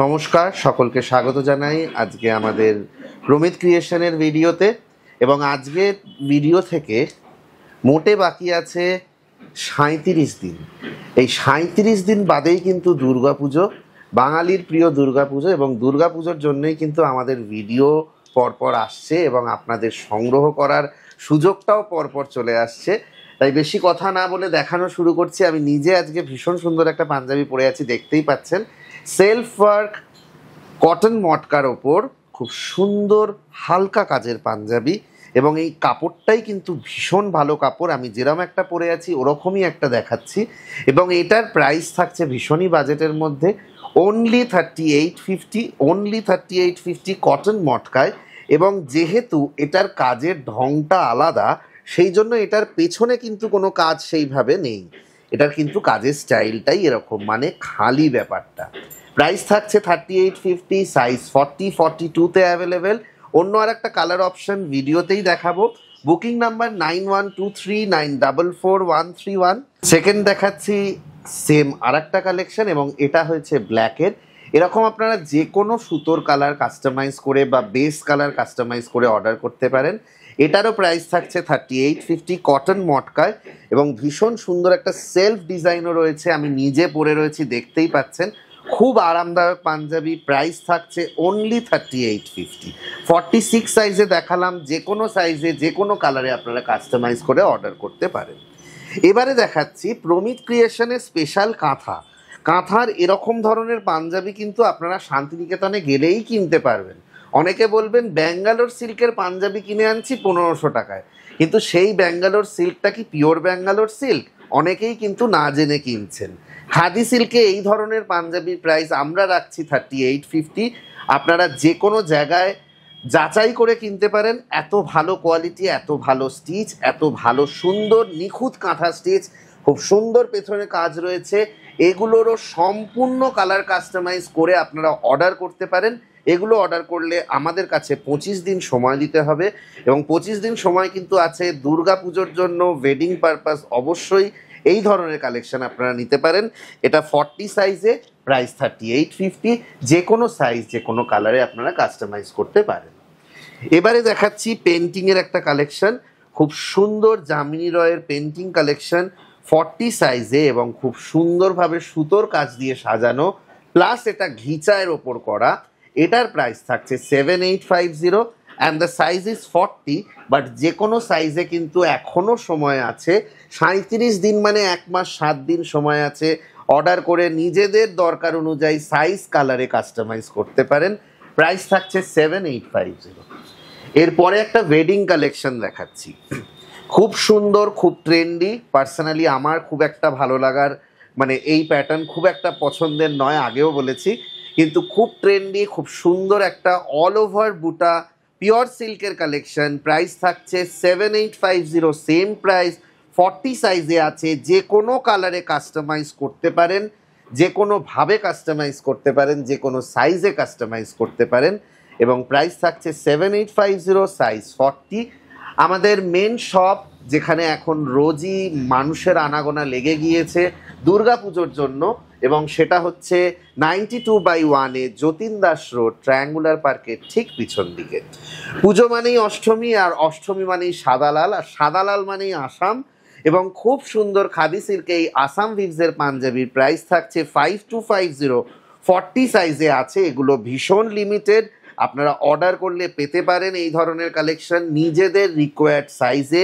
নমস্কার, সকলকে স্বাগত জানাই আজকে আমাদের প্রমিত ক্রিয়েশনের ভিডিওতে। এবং আজকে ভিডিও থেকে মোটে বাকি আছে 37 দিন। এই 37 দিন বাদেই কিন্তু দুর্গাপুজো, বাঙালির প্রিয় দুর্গাপুজো, এবং দুর্গাপুজোর জন্যই কিন্তু আমাদের ভিডিও পরপর আসছে এবং আপনাদের সংগ্রহ করার সুযোগটাও পরপর চলে আসছে। তাই বেশি কথা না বলে দেখানো শুরু করছি। আমি নিজে আজকে ভীষণ সুন্দর একটা পাঞ্জাবি পরে আছি, দেখতেই পাচ্ছেন। সেলফ ওয়ার্ক কটন মটকার ওপর খুব সুন্দর হালকা কাজের পাঞ্জাবি, এবং এই কাপড়টাই কিন্তু ভীষণ ভালো কাপড়। আমি যেরকম একটা পরে আছি ওরকমই একটা দেখাচ্ছি, এবং এটার প্রাইস থাকছে ভীষণই বাজেটের মধ্যে, অনলি 3850 কটন মটকায়। এবং যেহেতু এটার কাজের ঢংটা আলাদা, সেই জন্য এটার পেছনে কিন্তু কোনো কাজ সেইভাবে নেই, এটার কিন্তু কাজের স্টাইলটাই এরকম, মানে খালি ব্যাপারটা। প্রাইস থাকছে 3850, সাইজ 40-42-তে অ্যাভেলেবেল। অন্য আর একটা কালার অপশন ভিডিওতেই দেখাবো। Booking number 9123944131। সেকেন্ড দেখাচ্ছি সেম আর একটা কালেকশন, এবং এটা হয়েছে ব্ল্যাকের। এরকম আপনারা যে কোনো সুতোর কালার কাস্টমাইজ করে বা বেস কালার কাস্টমাইজ করে অর্ডার করতে পারেন। এটারও প্রাইস থাকছে 3850 কটন মটকায়, এবং ভীষণ সুন্দর একটা সেলফ ডিজাইনও রয়েছে। আমি নিজে পরে রয়েছি, দেখতেই পাচ্ছেন। খুব আরামদায়ক পাঞ্জাবি। প্রাইস থাকছে অনলি 3850। 46 সাইজে দেখালাম, যে কোনো সাইজে যে কোনো কালারে আপনারা কাস্টমাইজ করে অর্ডার করতে পারেন। এবারে দেখাচ্ছি প্রমিত ক্রিয়েশনের স্পেশাল কাঁথা। কাঁথার এরকম ধরনের পাঞ্জাবি কিন্তু আপনারা শান্তিনিকেতনে গেলেই কিনতে পারবেন। অনেকে বলবেন ব্যাঙ্গালোর সিল্কের পাঞ্জাবি কিনে আনছি 1500 টাকায়, কিন্তু সেই ব্যাঙ্গালোর সিল্কটা কি পিওর ব্যাঙ্গালোর সিল্ক? অনেকেই কিন্তু না জেনে কিনছেন। খাদি সিল্কে এই ধরনের পাঞ্জাবির প্রাইস আমরা রাখছি 3850। আপনারা যে কোনো জায়গায় যাচাই করে কিনতে পারেন। এত ভালো কোয়ালিটি, এত ভালো স্টিচ, এত ভালো সুন্দর নিখুঁত কাঁথা স্টিচ, খুব সুন্দর পেছনে কাজ রয়েছে। এগুলোরও সম্পূর্ণ কালার কাস্টমাইজ করে আপনারা অর্ডার করতে পারেন। এগুলো অর্ডার করলে আমাদের কাছে 25 দিন সময় দিতে হবে, এবং 25 দিন সময় কিন্তু আছে দুর্গা পুজোর জন্য। ওয়েডিং পারপাস অবশ্যই এই ধরনের কালেকশন আপনারা নিতে পারেন। এটা 40 সাইজে, প্রাইস 3850। যে কোনো সাইজ যে কোনো কালারে আপনারা কাস্টমাইজ করতে পারেন। এবারে দেখাচ্ছি পেন্টিংয়ের একটা কালেকশন, খুব সুন্দর যামিনী রয়ের পেন্টিং কালেকশন, 40 সাইজে, এবং খুব সুন্দরভাবে সুতোর কাজ দিয়ে সাজানো, প্লাস এটা ঘিচায়ের ওপর করা। এটার প্রাইস থাকছে 7850, and the size is 40। But যে কোনো সাইজে কিন্তু এখনও সময় আছে। 37 দিন মানে 1 মাস 7 দিন সময় আছে। অর্ডার করে নিজেদের দরকার অনুযায়ী সাইজ কালারে কাস্টমাইজ করতে পারেন। প্রাইস থাকছে 7850। এরপরে একটা ওয়েডিং কালেকশন দেখাচ্ছি, খুব সুন্দর, খুব ট্রেন্ডি। পার্সোনালি আমার খুব একটা ভালো লাগার, মানে এই প্যাটার্ন খুব একটা পছন্দের নয়, আগেও বলেছি, কিন্তু খুব ট্রেন্ডি, খুব সুন্দর একটা অল ওভার বুটা পিওর সিল্কের কালেকশন। প্রাইস থাকছে 7850, সেম প্রাইস। 40 সাইজে আছে, যে কোনো কালারে কাস্টমাইজ করতে পারেন, যে কোনোভাবে কাস্টমাইজ করতে পারেন, যে কোনো সাইজে কাস্টমাইজ করতে পারেন, এবং প্রাইস থাকছে 7850, সাইজ 40। আমাদের মেন শপ, যেখানে এখন রোজই মানুষের আনাগোনা লেগে গিয়েছে দুর্গা পুজোর জন্য, এবং সেটা হচ্ছে 92/1-এ যতীন দাস রোড, ট্রায়াঙ্গুলার পার্কের ঠিক পিছন দিকে। পুজো মানেই অষ্টমী, আর অষ্টমী মানেই সাদালাল, আর সাদালাল মানেই আসাম। এবং খুব সুন্দর খাদি সিল্কে এই আসাম ভিভসের পাঞ্জাবির প্রাইস থাকছে 5250, 40 সাইজে আছে। এগুলো ভীষণ লিমিটেড, আপনারা অর্ডার করলে পেতে পারেন এই ধরনের কালেকশন নিজেদের রিকোয়ার্ড সাইজে।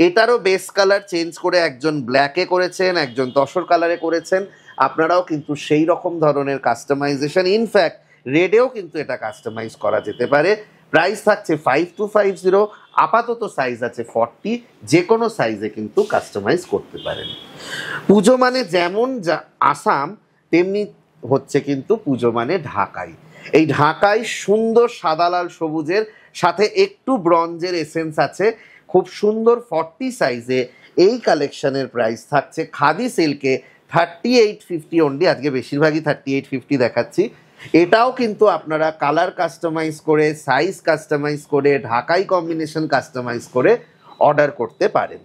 এটারও বেস কালার চেঞ্জ করে একজন ব্ল্যাকে করেছেন, একজন তসর কালারে করেছেন। আপনারাও কিন্তু সেই রকম ধরনের কাস্টমাইজেশন, ইনফ্যাক্ট রেডেও কিন্তু এটা কাস্টমাইজ করা যেতে পারে। প্রাইস থাকছে 5250, আপাতত সাইজ আছে 40, যে কোনো সাইজে কিন্তু কাস্টমাইজ করতে পারেন। পুজো মানে যেমন আসাম, তেমনি হচ্ছে কিন্তু পুজো মানে ঢাকাই। এই ঢাকায় সুন্দর সাদা লাল সবুজের সাথে একটু ব্রঞ্জের এসেন্স আছে, খুব সুন্দর 40 সাইজে। এই কালেকশনের প্রাইস থাকছে খাদি সিল্কে 3850 অনলি। আজকে বেশিরভাগই 3850 দেখাচ্ছি। এটাও কিন্তু আপনারা কালার কাস্টমাইজ করে, সাইজ কাস্টমাইজ করে, ঢাকাই কম্বিনেশন কাস্টমাইজ করে অর্ডার করতে পারেন।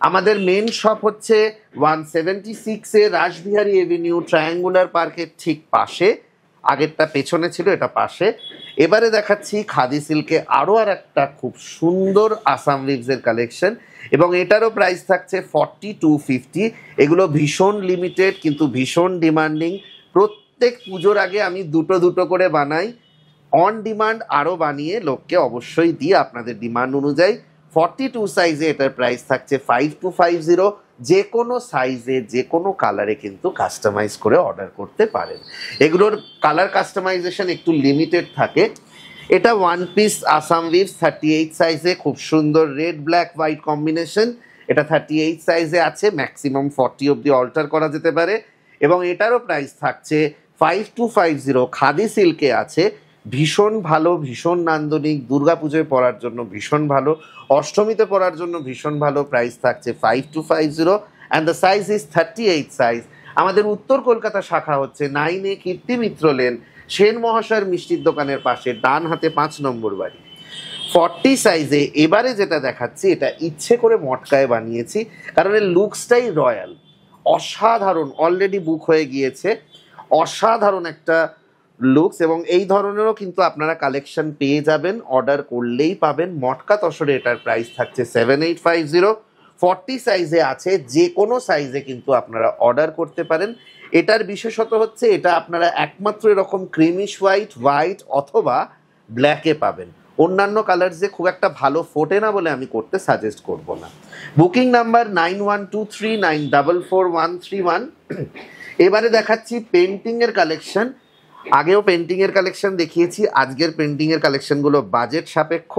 আমাদের মেন শপ হচ্ছে 176-এ রাসবিহারী এভিনিউ, ট্রায়াঙ্গুলার পার্কের ঠিক পাশে। আগেরটা পেছনে ছিল, এটা পাশে। এবারে দেখাচ্ছি খাদি সিল্কে আরও আর একটা খুব সুন্দর আসাম উইভসের কালেকশন, এবং এটারও প্রাইস থাকছে 4250। এগুলো ভীষণ লিমিটেড কিন্তু ভীষণ ডিমান্ডিং। প্রত্যেক পুজোর আগে আমি দুটো দুটো করে বানাই, অন ডিমান্ড আরও বানিয়ে লোককে অবশ্যই দিই আপনাদের ডিমান্ড অনুযায়ী। 42 সাইজে এটার প্রাইস থাকছে 5250। যে কোনো সাইজে যে কোনো কালারে কিন্তু কাস্টমাইজ করে অর্ডার করতে পারেন। এগুলোর কালার কাস্টমাইজেশন একটু লিমিটেড থাকে। এটা ওয়ান পিস আসাম উইভস 38 সাইজে, খুব সুন্দর রেড ব্ল্যাক হোয়াইট কম্বিনেশন। এটা 38 সাইজে আছে, ম্যাক্সিমাম 40 অবধি অল্টার করা যেতে পারে, এবং এটারও প্রাইস থাকছে 5250। খাদি সিল্কে আছে, ভীষণ ভালো, ভীষণ নান্দনিক, দুর্গাপুজোয় পরার জন্য ভীষণ ভালো, অষ্টমীতে পরার জন্য ভীষণ ভালো। প্রাইস থাকছে 5250 and the size is 38 size. আমাদের উত্তর কলকাতা শাখা হচ্ছে 9A কীর্তি মিত্র লেন, সেন মহাশয়ের মিষ্টির দোকানের পাশে, ডান হাতে 5 নম্বর বাড়ি। 40 সাইজে এবারে যেটা দেখাচ্ছি, এটা ইচ্ছে করে মটকায় বানিয়েছি কারণ এর লুকসটাই রয়্যাল, অসাধারণ। অলরেডি বুক হয়ে গিয়েছে, অসাধারণ একটা লুকস, এবং এই ধরনেরও কিন্তু আপনারা কালেকশন পেয়ে যাবেন, অর্ডার করলেই পাবেন। মটকা তসরে এটার প্রাইস থাকছে 7850। 40 সাইজে আছে, যে কোনো সাইজে কিন্তু আপনারা অর্ডার করতে পারেন। এটার বিশেষত হচ্ছে এটা আপনারা একমাত্র এরকম ক্রিমিশ হোয়াইট, হোয়াইট অথবা ব্ল্যাকে পাবেন। অন্যান্য কালার যে খুব একটা ভালো ফোটে না বলে আমি করতে সাজেস্ট করব না। Booking number 9123944131। এবারে দেখাচ্ছি পেন্টিংয়ের কালেকশন। আগেও পেন্টিংয়ের কালেকশন দেখিয়েছি, আজকের পেন্টিংয়ের কালেকশনগুলো বাজেট সাপেক্ষ,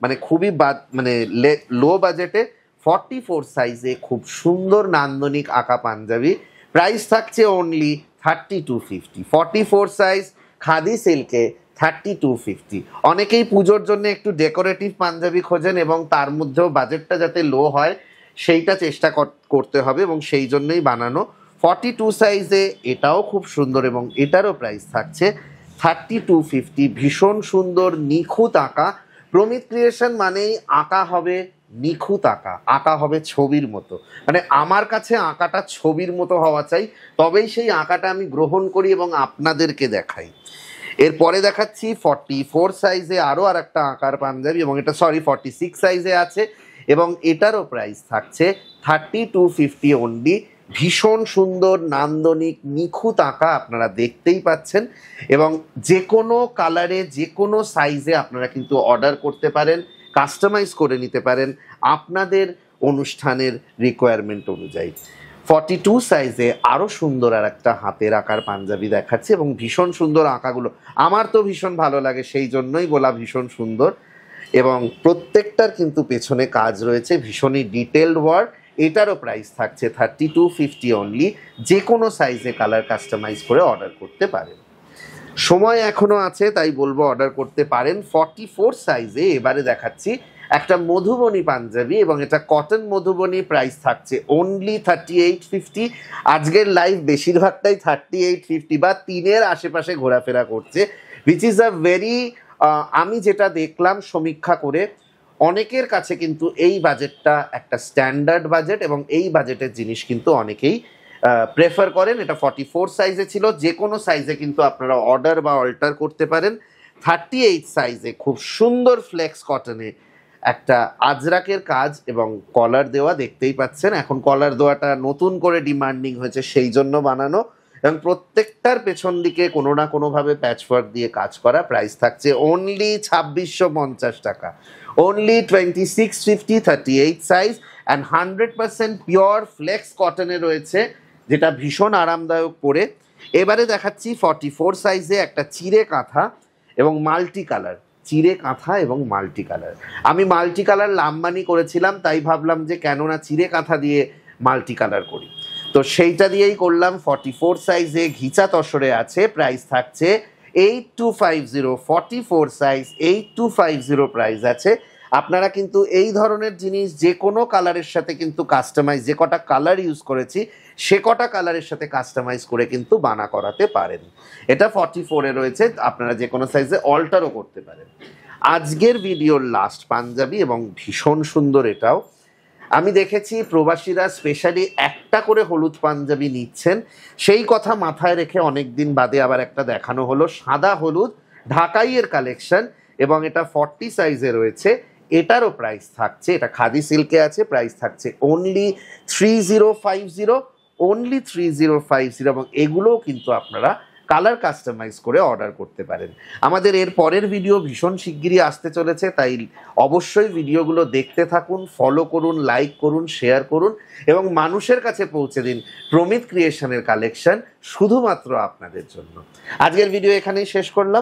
মানে খুবই লো বাজেটে। 44 সাইজে খুব সুন্দর নান্দনিক আঁকা পাঞ্জাবি, প্রাইস থাকছে অনলি 3250। 44 সাইজ খাদি সিল্কে 3250। অনেকেই পুজোর জন্য একটু ডেকোরেটিভ পাঞ্জাবি খোঁজেন এবং তার মধ্যেও বাজেটটা যাতে লো হয় সেইটা চেষ্টা করতে হবে, এবং সেই জন্যই বানানো। 42 সাইজে এটাও খুব সুন্দর, এবং এটারও প্রাইস থাকছে 3250। ভীষণ সুন্দর নিখুঁত আঁকা। প্রমিত ক্রিয়েশন মানেই আঁকা হবে নিখুঁত আঁকা, আঁকা হবে ছবির মতো, মানে আমার কাছে আঁকাটা ছবির মতো হওয়া চাই, তবেই সেই আঁকাটা আমি গ্রহণ করি এবং আপনাদেরকে দেখাই। এরপরে দেখাচ্ছি 44 সাইজে আরও আর একটা আঁকার পাঞ্জাবি, এবং এটা 46 সাইজে আছে, এবং এটারও প্রাইস থাকছে 3250 অনলি। ভীষণ সুন্দর নান্দনিক নিখুঁত আঁকা আপনারা দেখতেই পাচ্ছেন, এবং যে কোনো কালারে যে কোনো সাইজে আপনারা কিন্তু অর্ডার করতে পারেন, কাস্টমাইজ করে নিতে পারেন আপনাদের অনুষ্ঠানের রিকোয়ারমেন্ট অনুযায়ী। 42 সাইজে আরও সুন্দর আর একটা হাতের আঁকার পাঞ্জাবি দেখাচ্ছে, এবং ভীষণ সুন্দর আঁকাগুলো আমার তো ভীষণ ভালো লাগে, সেই জন্যই বলা ভীষণ সুন্দর। এবং প্রত্যেকটার কিন্তু পেছনে কাজ রয়েছে, ভীষণই ডিটেলড ওয়ার্ক। এটারও প্রাইস থাকছে 3250 অনলি। যে কোনো সাইজে কালার কাস্টমাইজ করে অর্ডার করতে পারেন, সময় এখনও আছে, তাই বলবো অর্ডার করতে পারেন। 44 সাইজে এবারে দেখাচ্ছি একটা মধুবনী পাঞ্জাবি, এবং এটা কটন মধুবনী, প্রাইস থাকছে অনলি 3850। আজকের লাইভ বেশিরভাগটাই 3850 বা 3-এর আশেপাশে ঘোরাফেরা করছে, উইচ ইজ আ ভেরি, আমি যেটা দেখলাম সমীক্ষা করে, অনেকের কাছে কিন্তু এই বাজেটটা একটা স্ট্যান্ডার্ড বাজেট, এবং এই বাজেটের জিনিস কিন্তু অনেকেই প্রেফার করেন। এটা 44 সাইজে ছিল, যে কোনো সাইজে কিন্তু আপনারা অর্ডার বা অল্টার করতে পারেন। 38 সাইজে খুব সুন্দর ফ্লেক্স কটনে একটা আজরাকের কাজ এবং কলার দেওয়া, দেখতেই পাচ্ছেন। এখন কলার দেওয়াটা নতুন করে ডিমান্ডিং হয়েছে, সেই জন্য বানানো, এবং প্রত্যেকটার পেছন দিকে কোনো না কোনোভাবে প্যাচওয়ার্ক দিয়ে কাজ করা। প্রাইস থাকছে অনলি 2650 টাকা, only 2650। 38 size and 100% pure flex কটনে রয়েছে, যেটা ভীষণ আরামদায়ক পরে। এবারে দেখাচ্ছি 44 সাইজে একটা চিড়ে কাঁথা এবং মাল্টি কালার, চিড়ে কাঁথা এবং মাল্টি কালার। আমি মাল্টি কালার লাম্বানি করেছিলাম, তাই ভাবলাম যে কেননা চিড়ে কাঁথা দিয়ে মাল্টি কালার করি, তো সেইটা দিয়েই করলাম। 44 সাইজে ঘিচা তসরে আছে, প্রাইস থাকছে 8250। 44 সাইজ 8250 প্রাইস আছে। আপনারা কিন্তু এই ধরনের জিনিস যে কোনো কালারের সাথে কিন্তু কাস্টমাইজ, যে কটা কালার ইউজ করেছি সে কটা কালারের সাথে কাস্টমাইজ করে কিন্তু বানা করাতে পারেন। এটা 44-এ রয়েছে, আপনারা যে কোনো সাইজে অল্টারও করতে পারেন। আজকের ভিডিওর লাস্ট পাঞ্জাবি, এবং ভীষণ সুন্দর এটাও। আমি দেখেছি প্রবাসীরা স্পেশালি একটা করে হলুদ পাঞ্জাবি নিচ্ছেন, সেই কথা মাথায় রেখে অনেক দিন বাদে আবার একটা দেখানো হলো সাদা হলুদ ঢাকাইয়ের কালেকশন, এবং এটা 40 সাইজে রয়েছে। এটারও প্রাইস থাকছে, এটা খাদি সিল্কে আছে, প্রাইস থাকছে অনলি 3050, অনলি 3050, এবং এগুলোও কিন্তু আপনারা কালার কাস্টমাইজ করে অর্ডার করতে পারেন। আমাদের এর পরের ভিডিও ভীষণ শিগগিরই আসতে চলেছে, তাই অবশ্যই ভিডিওগুলো দেখতে থাকুন, ফলো করুন, লাইক করুন, শেয়ার করুন এবং মানুষের কাছে পৌঁছে দিন প্রমিত ক্রিয়েশনের কালেকশন শুধুমাত্র আপনাদের জন্য। আজকের ভিডিও এখানেই শেষ করলাম।